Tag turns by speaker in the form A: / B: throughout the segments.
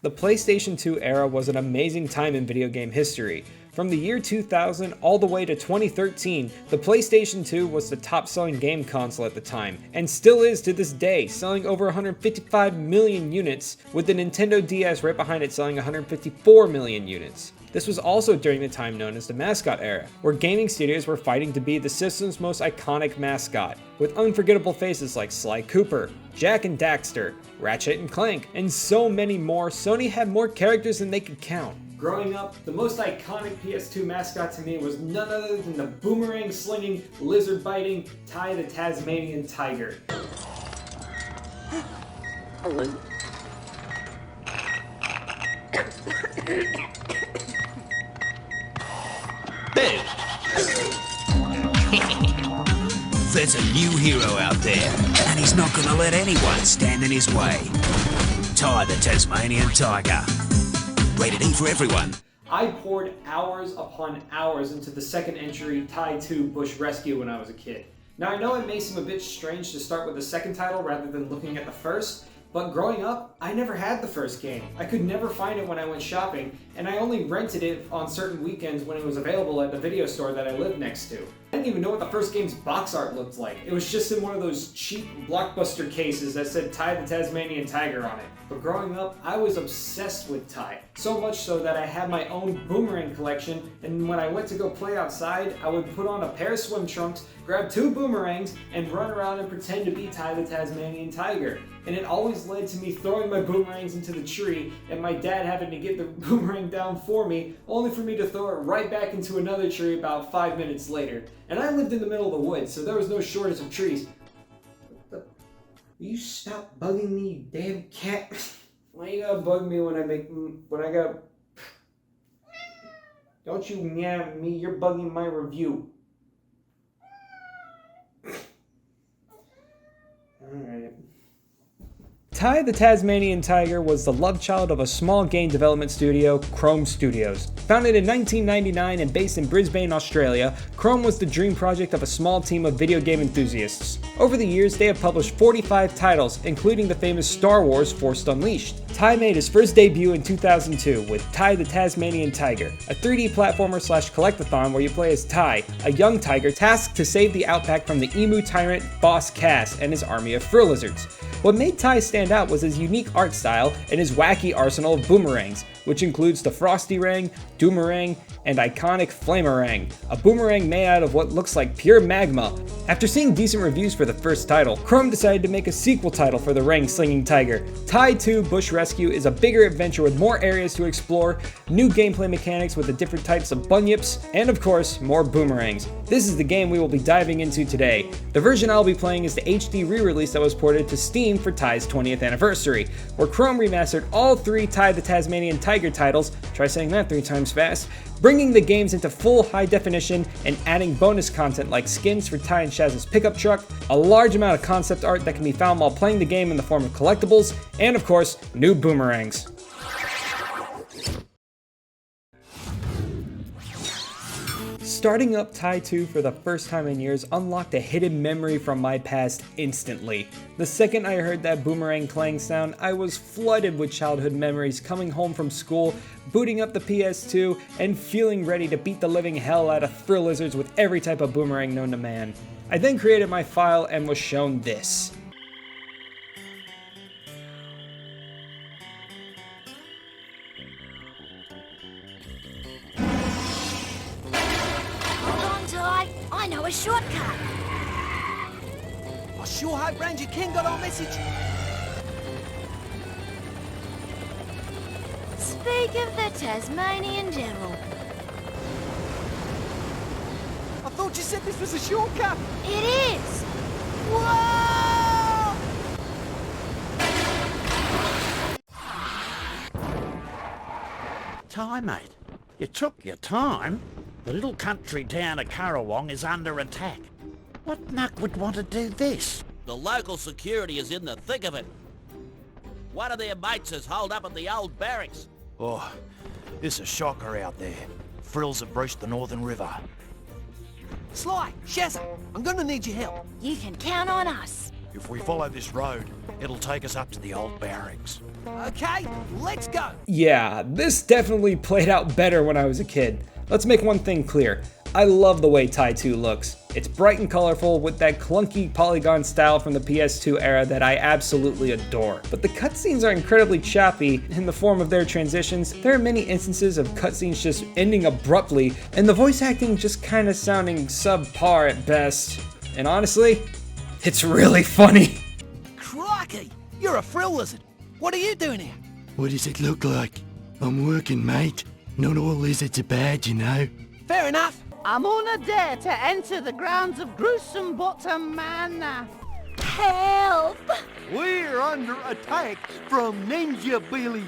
A: The PlayStation 2 era was an amazing time in video game history. From the year 2000 all the way to 2013, the PlayStation 2 was the top-selling game console at the time, and still is to this day, selling over 155 million units, with the Nintendo DS right behind it selling 154 million units. This was also during the time known as the mascot era, where gaming studios were fighting to be the system's most iconic mascot, with unforgettable faces like Sly Cooper, Jak and Daxter, Ratchet and Clank, and so many more. Sony had more characters than they could count. Growing up, the most iconic PS2 mascot to me was none other than the boomerang slinging, lizard biting Ty the Tasmanian tiger.
B: There's a new hero out there, and he's not gonna let anyone stand in his way. Ty the Tasmanian tiger. Rated E for everyone.
A: I poured hours upon hours into the second entry, Ty 2 Bush Rescue, when I was a kid. Now I know it may seem a bit strange to start with the second title rather than looking at the first, but growing up, I never had the first game. I could never find it when I went shopping, and I only rented it on certain weekends when it was available at the video store that I lived next to. I didn't even know what the first game's box art looked like. It was just in one of those cheap Blockbuster cases that said Ty the Tasmanian Tiger on it. But growing up, I was obsessed with Ty. So much so that I had my own boomerang collection, and when I went to go play outside, I would put on a pair of swim trunks, grab 2 boomerangs, and run around and pretend to be Ty the Tasmanian Tiger. And it always led to me throwing my boomerangs into the tree, and my dad having to get the boomerang down for me, only for me to throw it right back into another tree about 5 minutes later. And I lived in the middle of the woods, so there was no shortage of trees. You stop bugging me, you damn cat. Why you gotta bug me when I got... Don't you meow at me, you're bugging my review. Alright. Ty the Tasmanian Tiger was the love child of a small game development studio, Krome Studios. Founded in 1999 and based in Brisbane, Australia, Krome was the dream project of a small team of video game enthusiasts. Over the years, they have published 45 titles, including the famous Star Wars Force Unleashed. Ty made his first debut in 2002 with Ty the Tasmanian Tiger, a 3D platformer / collectathon where you play as Ty, a young tiger tasked to save the outback from the emu tyrant boss Cass and his army of frill lizards. What made Ty stand out was his unique art style and his wacky arsenal of boomerangs, which includes the Frosty Rang, Doomerang, and iconic Flamerang, a boomerang made out of what looks like pure magma. After seeing decent reviews for the first title, Krome decided to make a sequel title for the Rang-slinging tiger. Ty 2 Bush Rescue is a bigger adventure with more areas to explore, new gameplay mechanics with the different types of bunyips, and of course, more boomerangs. This is the game we will be diving into today. The version I'll be playing is the HD re-release that was ported to Steam for Ty's 20th anniversary, where Krome remastered all 3 Ty the Tasmanian Tiger titles, try saying that 3 times fast, bringing the games into full high definition and adding bonus content like skins for Ty and Shaz's pickup truck, a large amount of concept art that can be found while playing the game in the form of collectibles, and of course, new boomerangs. Starting up Ty 2 for the first time in years unlocked a hidden memory from my past instantly. The second I heard that boomerang clang sound, I was flooded with childhood memories coming home from school, booting up the PS2, and feeling ready to beat the living hell out of frill lizards with every type of boomerang known to man. I then created my file and was shown this.
C: I know a shortcut.
D: I sure hope Ranger Ken got our message.
C: Speak of the Tasmanian Devil.
D: I thought you said this was a shortcut.
C: It is.
D: Whoa!
E: Ty, mate, you took your time. The little country town of Currawong is under attack. What muck would want to do this?
F: The local security is in the thick of it. One of their mates is holed up at the old barracks.
G: Oh, it's a shocker out there. Frills have breached the Northern River.
D: Sly, Shazza, I'm gonna need your help.
C: You can count on us.
G: If we follow this road, it'll take us up to the old barracks.
D: Okay, let's go.
A: Yeah, this definitely played out better when I was a kid. Let's make one thing clear. I love the way Tai 2 looks. It's bright and colorful with that clunky polygon style from the PS2 era that I absolutely adore. But the cutscenes are incredibly choppy in the form of their transitions. There are many instances of cutscenes just ending abruptly, and the voice acting just kinda sounding subpar at best. And honestly, it's really funny.
D: Crikey, you're a frill lizard. What are you doing here?
H: What does it look like? I'm working, mate. Not all lizards are bad, you know.
D: Fair enough.
I: I'm on a dare to enter the grounds of Gruesome Bottom Manor.
C: Help!
J: We're under attack from ninja billies.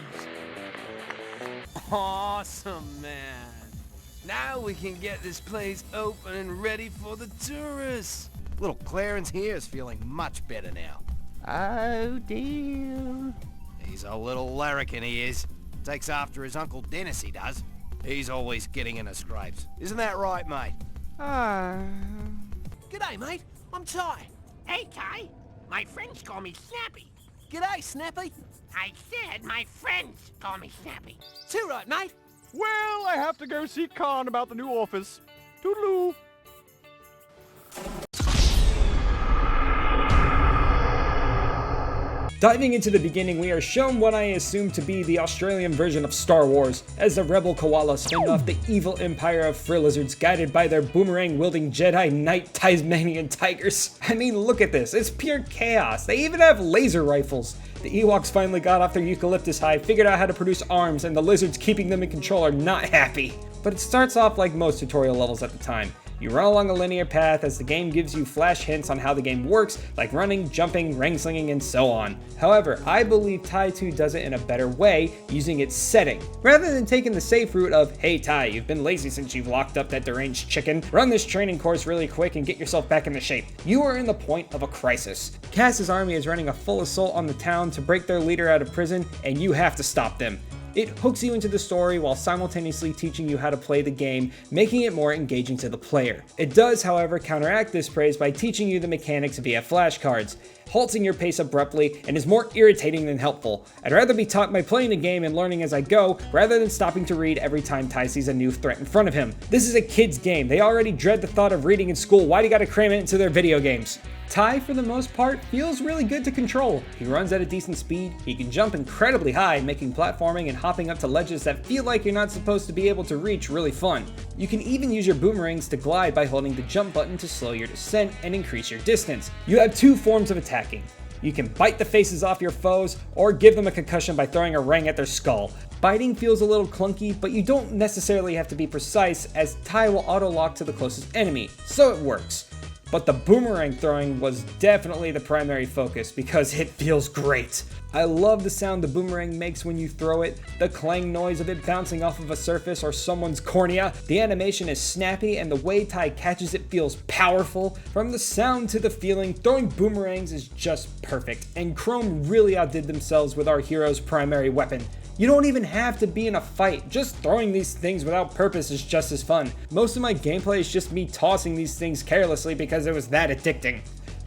D: Awesome, man. Now we can get this place open and ready for the tourists.
G: Little Clarence here is feeling much better now.
I: Oh dear.
G: He's a little larrikin, he is. Takes after his Uncle Dennis, he does. He's always getting into scrapes. Isn't that right, mate?
D: G'day, mate. I'm Ty.
E: Hey, Ty. My friends call me Snappy.
D: G'day, Snappy.
E: I said my friends call me Snappy.
D: Too right, mate.
J: Well, I have to go see Khan about the new office. Toodaloo.
A: Diving into the beginning, we are shown what I assume to be the Australian version of Star Wars, as the rebel koalas fend off the evil empire of frill lizards guided by their boomerang-wielding Jedi Knight Tasmanian tigers. I mean, look at this, it's pure chaos. They even have laser rifles. The Ewoks finally got off their eucalyptus high, figured out how to produce arms, and the lizards keeping them in control are not happy. But it starts off like most tutorial levels at the time. You run along a linear path as the game gives you flash hints on how the game works, like running, jumping, ring slinging, and so on. However, I believe Tai 2 does it in a better way, using its setting. Rather than taking the safe route of, hey Tai, you've been lazy since you've locked up that deranged chicken, run this training course really quick and get yourself back into shape. You are in the point of a crisis. Cass's army is running a full assault on the town to break their leader out of prison, and you have to stop them. It hooks you into the story while simultaneously teaching you how to play the game, making it more engaging to the player. It does, however, counteract this praise by teaching you the mechanics via flashcards, halting your pace abruptly, and is more irritating than helpful. I'd rather be taught by playing the game and learning as I go, rather than stopping to read every time Tai sees a new threat in front of him. This is a kid's game. They already dread the thought of reading in school. Why do you gotta cram it into their video games? Tai, for the most part, feels really good to control. He runs at a decent speed, he can jump incredibly high, making platforming and hopping up to ledges that feel like you're not supposed to be able to reach really fun. You can even use your boomerangs to glide by holding the jump button to slow your descent and increase your distance. You have two forms of attacking. You can bite the faces off your foes, or give them a concussion by throwing a ring at their skull. Biting feels a little clunky, but you don't necessarily have to be precise, as Tai will auto-lock to the closest enemy, so it works. But the boomerang throwing was definitely the primary focus because it feels great. I love the sound the boomerang makes when you throw it, the clang noise of it bouncing off of a surface or someone's cornea. The animation is snappy and the way Tai catches it feels powerful. From the sound to the feeling, throwing boomerangs is just perfect, and Chrome really outdid themselves with our hero's primary weapon. You don't even have to be in a fight, just throwing these things without purpose is just as fun. Most of my gameplay is just me tossing these things carelessly because it was that addicting.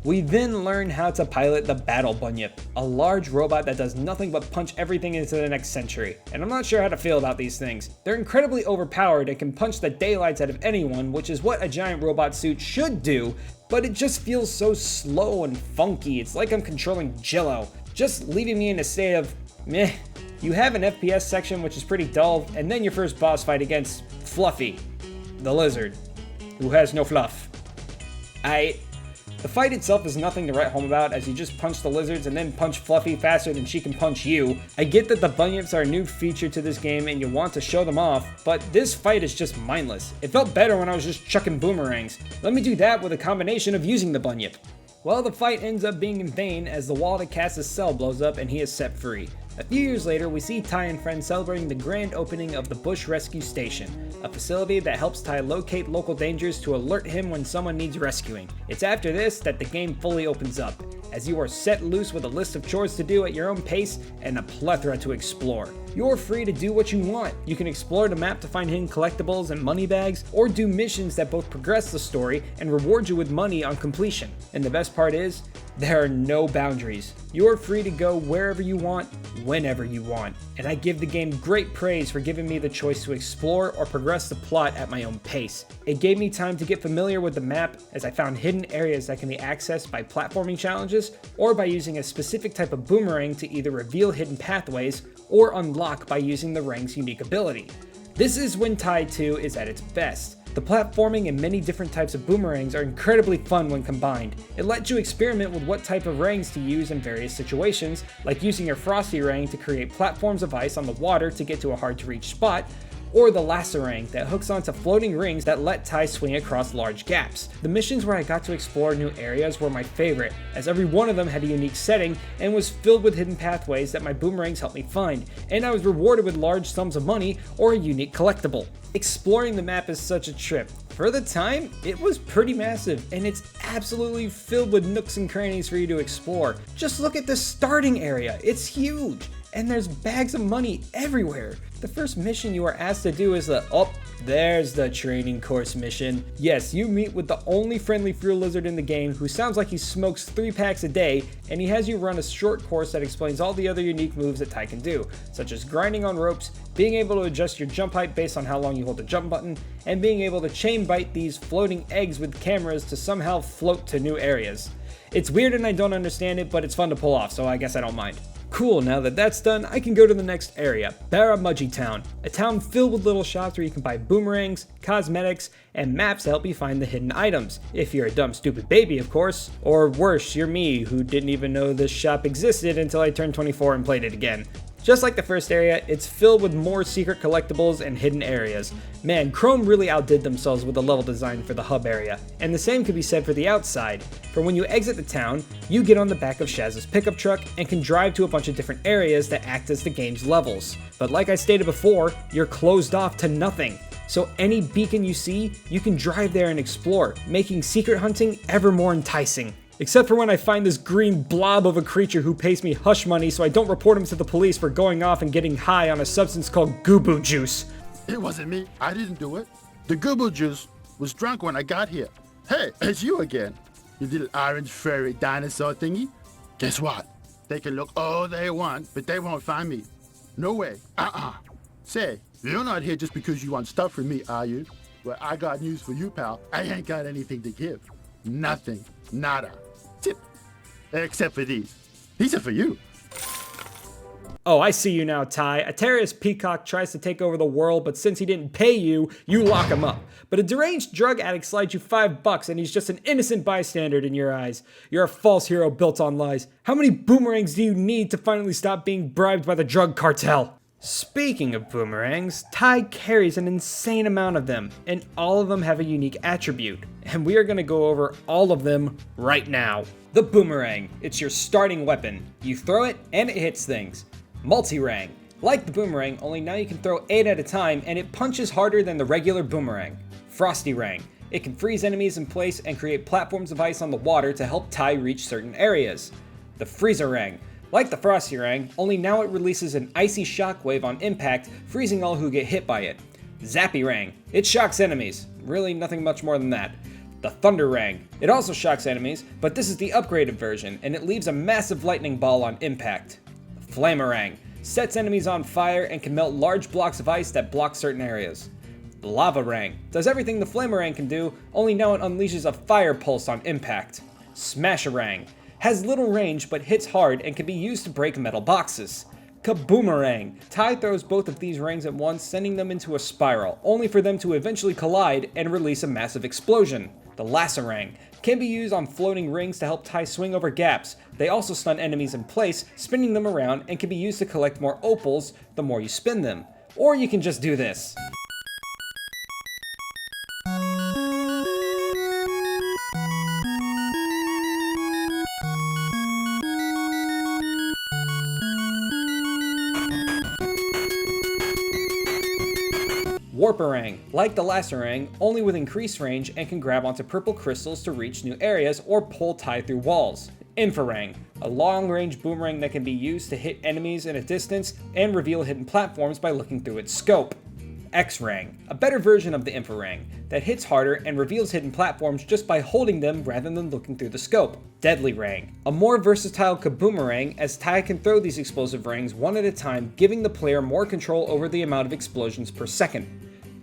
A: We then learn how to pilot the Battle Bunyip, a large robot that does nothing but punch everything into the next century. And I'm not sure how to feel about these things. They're incredibly overpowered and can punch the daylights out of anyone, which is what a giant robot suit should do, but it just feels so slow and funky. It's like I'm controlling Jell-O, just leaving me in a state of meh. You have an FPS section which is pretty dull, and then your first boss fight against Fluffy, the lizard, who has no fluff. The fight itself is nothing to write home about, as you just punch the lizards and then punch Fluffy faster than she can punch you. I get that the bunyips are a new feature to this game and you want to show them off, but this fight is just mindless. It felt better when I was just chucking boomerangs. Let me do that with a combination of using the bunyip. Well, the fight ends up being in vain as the wall to Cass's cell blows up and he is set free. A few years later, we see Tai and friends celebrating the grand opening of the Bush Rescue Station, a facility that helps Tai locate local dangers to alert him when someone needs rescuing. It's after this that the game fully opens up, as you are set loose with a list of chores to do at your own pace and a plethora to explore. You're free to do what you want. You can explore the map to find hidden collectibles and money bags, or do missions that both progress the story and reward you with money on completion. And the best part is, there are no boundaries. You're free to go wherever you want, whenever you want. And I give the game great praise for giving me the choice to explore or progress the plot at my own pace. It gave me time to get familiar with the map, as I found hidden areas that can be accessed by platforming challenges or by using a specific type of boomerang to either reveal hidden pathways or unlock by using the rang's unique ability. This is when TIE 2 is at its best. The platforming and many different types of boomerangs are incredibly fun when combined. It lets you experiment with what type of rangs to use in various situations, like using your Frosty Rang to create platforms of ice on the water to get to a hard to reach spot, or the Lacerang that hooks onto floating rings that let TIE swing across large gaps. The missions where I got to explore new areas were my favorite, as every one of them had a unique setting and was filled with hidden pathways that my boomerangs helped me find, and I was rewarded with large sums of money or a unique collectible. Exploring the map is such a trip. For the time, it was pretty massive, and it's absolutely filled with nooks and crannies for you to explore. Just look at the starting area, it's huge, and there's bags of money everywhere. The first mission you are asked to do is there's the training course mission. Yes, you meet with the only friendly fuel lizard in the game who sounds like he smokes 3 packs a day, and he has you run a short course that explains all the other unique moves that TIE can do, such as grinding on ropes, being able to adjust your jump height based on how long you hold the jump button, and being able to chain bite these floating eggs with cameras to somehow float to new areas. It's weird and I don't understand it, but it's fun to pull off, so I guess I don't mind. Cool, now that that's done, I can go to the next area, Baramudgee Town, a town filled with little shops where you can buy boomerangs, cosmetics, and maps to help you find the hidden items. If you're a dumb, stupid baby, of course. Or worse, you're me, who didn't even know this shop existed until I turned 24 and played it again. Just like the first area, it's filled with more secret collectibles and hidden areas. Man, Chrome really outdid themselves with the level design for the hub area, and the same could be said for the outside. For when you exit the town, you get on the back of Shaz's pickup truck and can drive to a bunch of different areas that act as the game's levels. But like I stated before, you're closed off to nothing. So any beacon you see, you can drive there and explore, making secret hunting ever more enticing. Except for when I find this green blob of a creature who pays me hush money so I don't report him to the police for going off and getting high on a substance called Goobo Juice.
H: It wasn't me. I didn't do it. The Goobo Juice was drunk when I got here. Hey, it's you again. You little orange furry dinosaur thingy. Guess what? They can look all they want, but they won't find me. No way. Say, you're not here just because you want stuff from me, are you? Well, I got news for you, pal. I ain't got anything to give. Nothing. Nada. Tip. Except for these. These are for you.
A: Oh, I see you now, Ty. A terrorist peacock tries to take over the world, but since he didn't pay you, you lock him up. But a deranged drug addict slides you $5 and he's just an innocent bystander in your eyes. You're a false hero built on lies. How many boomerangs do you need to finally stop being bribed by the drug cartel? Speaking of boomerangs, Ty carries an insane amount of them, and all of them have a unique attribute. And we are going to go over all of them right now. The boomerang. It's your starting weapon. You throw it and it hits things. Multi-rang. Like the boomerang, only now you can throw 8 at a time and it punches harder than the regular boomerang. Frosty Rang. It can freeze enemies in place and create platforms of ice on the water to help Ty reach certain areas. The Freezer Rang. Like the Frosty Rang, only now it releases an icy shockwave on impact, freezing all who get hit by it. Zappy Rang. It shocks enemies. Really nothing much more than that. The Thunder Rang. It also shocks enemies, but this is the upgraded version, and it leaves a massive lightning ball on impact. Flamerang. Sets enemies on fire and can melt large blocks of ice that block certain areas. The Lava Rang. Does everything the Flamerang can do, only now it unleashes a fire pulse on impact. Smasherang. Has little range but hits hard and can be used to break metal boxes. Kaboomerang. Ty throws both of these rangs at once, sending them into a spiral, only for them to eventually collide and release a massive explosion. The Lacerang. Can be used on floating rings to help Ty swing over gaps. They also stun enemies in place, spinning them around, and can be used to collect more opals the more you spin them. Or you can just do this. Warparang, like the Lacerang, only with increased range and can grab onto purple crystals to reach new areas or pull Ty through walls. Infrarang, a long-range boomerang that can be used to hit enemies in a distance and reveal hidden platforms by looking through its scope. X-Rang, a better version of the Infrarang, that hits harder and reveals hidden platforms just by holding them rather than looking through the scope. Deadly Rang, a more versatile kaboomerang as Tai can throw these explosive rings one at a time, giving the player more control over the amount of explosions per second.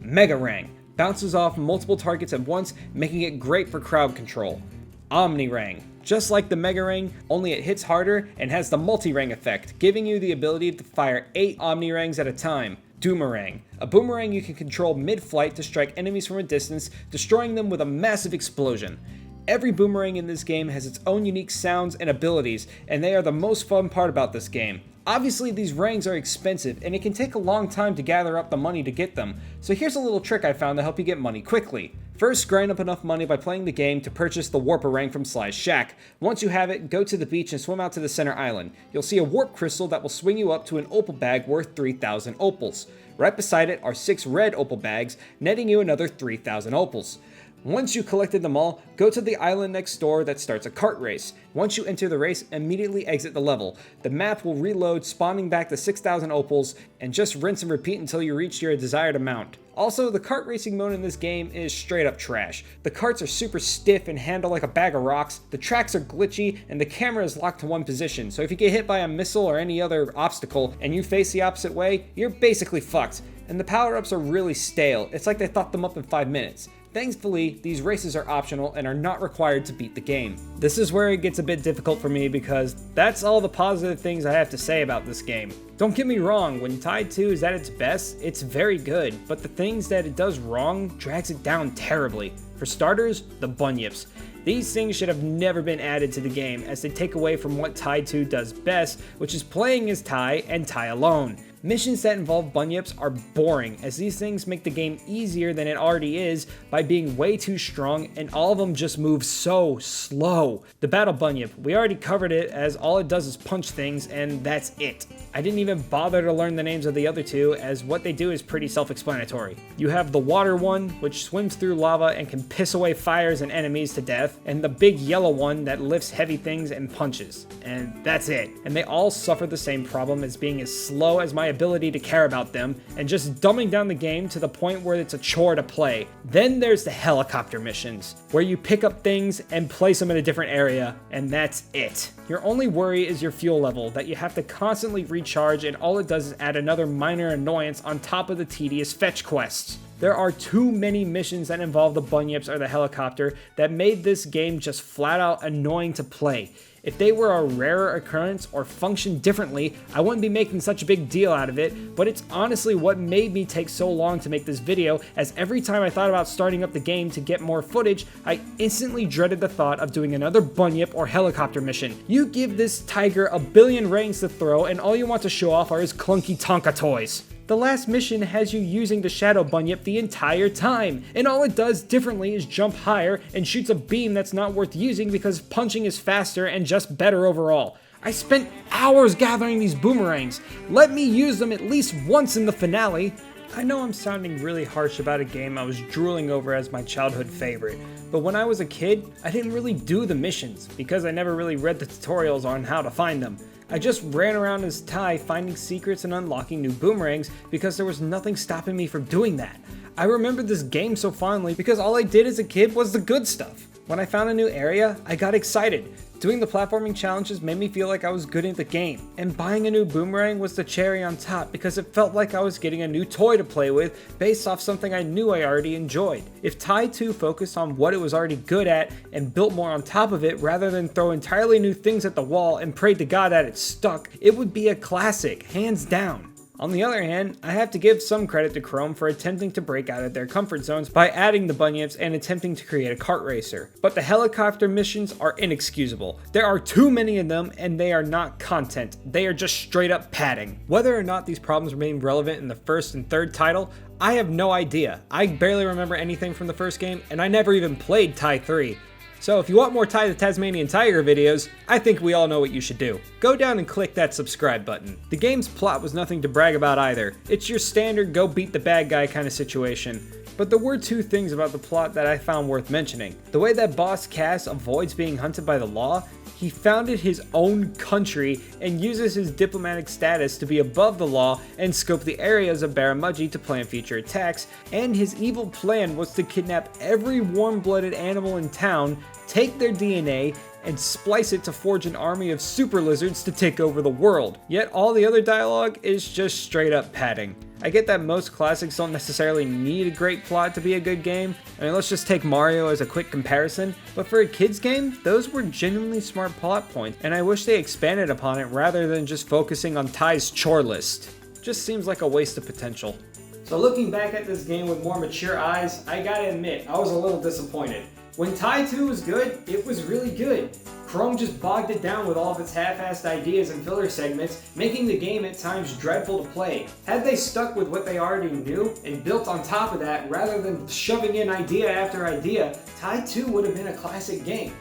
A: Mega Rang, bounces off multiple targets at once, making it great for crowd control. Omni Rang, just like the Mega Rang, only it hits harder and has the multi-rang effect, giving you the ability to fire 8 Omni Rangs at a time. Doomerang, a boomerang you can control mid-flight to strike enemies from a distance, destroying them with a massive explosion. Every boomerang in this game has its own unique sounds and abilities, and they are the most fun part about this game. Obviously, these rangs are expensive, and it can take a long time to gather up the money to get them, so here's a little trick I found to help you get money quickly. First, grind up enough money by playing the game to purchase the Warper-rang from Sly's shack. Once you have it, go to the beach and swim out to the center island. You'll see a warp crystal that will swing you up to an opal bag worth 3,000 opals. Right beside it are 6 red opal bags, netting you another 3,000 opals. Once you collected them all, go to the island next door that starts a kart race. Once you enter the race, immediately exit the level. The map will reload, spawning back the 6,000 opals, and just rinse and repeat until you reach your desired amount. Also, the kart racing mode in this game is straight up trash. The karts are super stiff and handle like a bag of rocks, the tracks are glitchy, and the camera is locked to one position, so if you get hit by a missile or any other obstacle and you face the opposite way, you're basically fucked. And the power-ups are really stale, it's like they thought them up in 5 minutes. Thankfully, these races are optional and are not required to beat the game. This is where it gets a bit difficult for me because that's all the positive things I have to say about this game. Don't get me wrong, when Tide 2 is at its best, it's very good, but the things that it does wrong drags it down terribly. For starters, the bunyips. These things should have never been added to the game as they take away from what Tide 2 does best, which is playing as Tai and Tai alone. Missions that involve bunyips are boring, as these things make the game easier than it already is by being way too strong, and all of them just move so slow. The battle bunyip, we already covered it as all it does is punch things and that's it. I didn't even bother to learn the names of the other two as what they do is pretty self-explanatory. You have the water one, which swims through lava and can piss away fires and enemies to death, and the big yellow one that lifts heavy things and punches. And that's it. And they all suffer the same problem as being as slow as my ability to care about them, and just dumbing down the game to the point where it's a chore to play. Then there's the helicopter missions, where you pick up things and place them in a different area, and that's it. Your only worry is your fuel level, that you have to constantly recharge, and all it does is add another minor annoyance on top of the tedious fetch quests. There are too many missions that involve the bunyips or the helicopter that made this game just flat out annoying to play. If they were a rarer occurrence or functioned differently, I wouldn't be making such a big deal out of it, but it's honestly what made me take so long to make this video, as every time I thought about starting up the game to get more footage, I instantly dreaded the thought of doing another bunyip or helicopter mission. You give this tiger a billion rangs to throw and all you want to show off are his clunky Tonka toys. The last mission has you using the Shadow Bunyip the entire time, and all it does differently is jump higher and shoots a beam that's not worth using because punching is faster and just better overall. I spent hours gathering these boomerangs. Let me use them at least once in the finale. I know I'm sounding really harsh about a game I was drooling over as my childhood favorite, but when I was a kid, I didn't really do the missions because I never really read the tutorials on how to find them. I just ran around as Tai finding secrets and unlocking new boomerangs because there was nothing stopping me from doing that. I remember this game so fondly because all I did as a kid was the good stuff. When I found a new area, I got excited. Doing the platforming challenges made me feel like I was good at the game, and buying a new boomerang was the cherry on top because it felt like I was getting a new toy to play with based off something I knew I already enjoyed. If Tai 2 focused on what it was already good at and built more on top of it rather than throw entirely new things at the wall and prayed to God that it stuck, it would be a classic, hands down. On the other hand, I have to give some credit to Chrome for attempting to break out of their comfort zones by adding the bunyips and attempting to create a kart racer. But the helicopter missions are inexcusable. There are too many of them and they are not content. They are just straight up padding. Whether or not these problems remain relevant in the first and third title, I have no idea. I barely remember anything from the first game and I never even played Tai 3. So if you want more Tai the Tasmanian Tiger videos, I think we all know what you should do. Go down and click that subscribe button. The game's plot was nothing to brag about either. It's your standard go beat the bad guy kind of situation. but there were two things about the plot that I found worth mentioning. The way that boss Cass avoids being hunted by the law, he founded his own country and uses his diplomatic status to be above the law and scope the areas of Baramudji to plan future attacks, and his evil plan was to kidnap every warm-blooded animal in town, take their DNA, and splice it to forge an army of super lizards to take over the world. Yet all the other dialogue is just straight up padding. I get that most classics don't necessarily need a great plot to be a good game. I mean, let's just take Mario as a quick comparison, but for a kid's game, those were genuinely smart plot points, and I wish they expanded upon it rather than just focusing on Ty's chore list. Just seems like a waste of potential. So looking back at this game with more mature eyes, I gotta admit, I was a little disappointed. When Ty 2 was good, it was really good. Chrome just bogged it down with all of its half-assed ideas and filler segments, making the game at times dreadful to play. Had they stuck with what they already knew and built on top of that rather than shoving in idea after idea, Ty 2 would have been a classic game.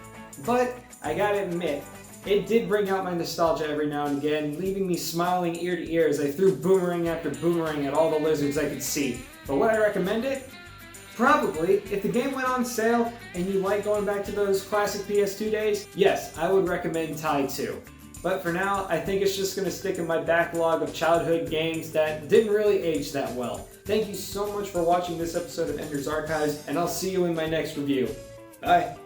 A: But I gotta admit, it did bring out my nostalgia every now and again, leaving me smiling ear to ear as I threw boomerang after boomerang at all the lizards I could see. But would I recommend it? Probably. If the game went on sale and you like going back to those classic PS2 days, yes, I would recommend Ty 2. But for now, I think it's just going to stick in my backlog of childhood games that didn't really age that well. Thank you so much for watching this episode of Ender's Archives, and I'll see you in my next review. Bye!